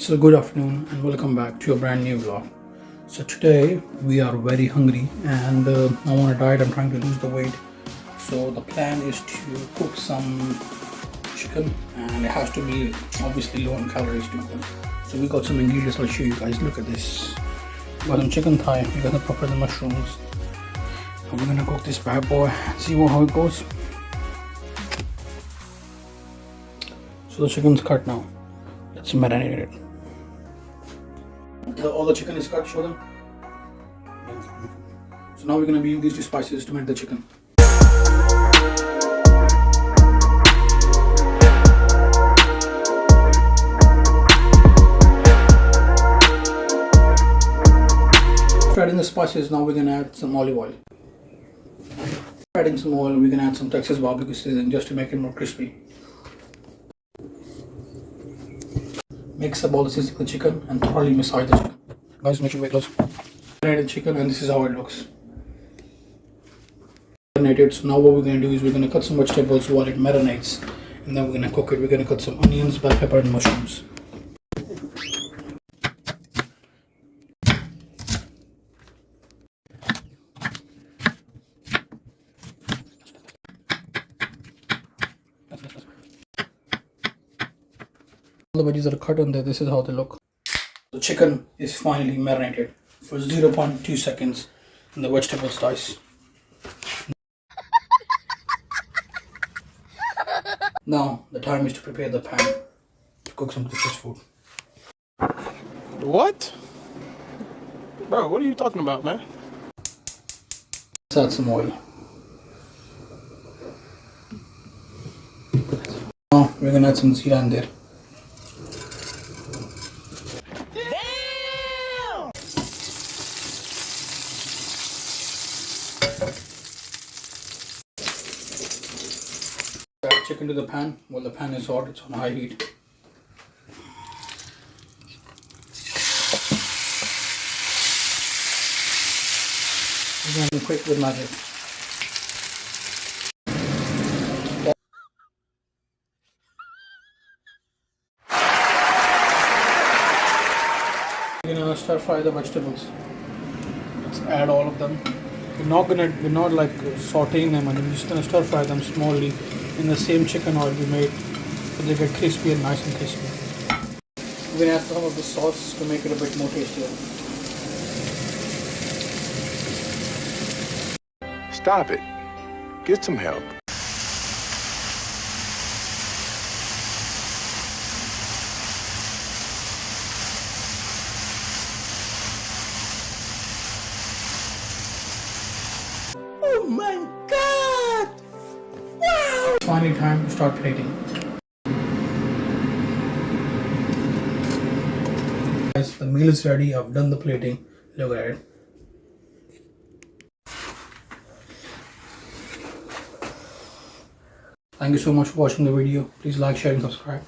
So good afternoon and welcome back to a brand new vlog. So today we are very hungry and I'm on a diet. I'm trying to lose the weight. So the plan is to cook some chicken and it has to be obviously low in calories too. So we got some ingredients. I'll show you guys. Look at this. We got some chicken thigh. We got the pepper and mushrooms. And we're gonna cook this bad boy and see how it goes. So the chicken's cut now. Let's marinate it. All the chicken is cut, show them. So now we're going to be using these two spices to make the chicken. After adding the spices, now we're going to add some olive oil. After adding some oil, we're going to add some Texas barbecue seasoning just to make it more crispy. Mix up all the seasoning with the chicken and thoroughly massage the chicken. Guys, make sure you close. Marinated chicken and this is how it looks. Marinated. So now what we're going to do is we're going to cut some vegetables while it marinates, and then we're going to cook it. We're going to cut some onions, bell pepper, and mushrooms. All the veggies that are cut on there, this is how they look. The chicken is finally marinated for 0.2 seconds and the vegetables dice. Now the time is to prepare the pan to cook some delicious food. What? Bro, what are you talking about, man? Let's add some oil. Now we're gonna add some zira in there. Add chicken to the pan. While the pan is hot, it's on high heat. We're going to be quick with magic. We're gonna stir fry the vegetables. Let's add all of them. We're not like sauteing them, and we're just gonna stir fry them slowly in the same chicken oil we made, so they get crispy and nice and crispy. We're gonna add some of the sauce to make it a bit more tastier. Stop it. Get some help. Oh my god! Wow! It's finally time to start plating. Guys, the meal is ready. I've done the plating. Look at it. Thank you so much for watching the video. Please like, share and subscribe.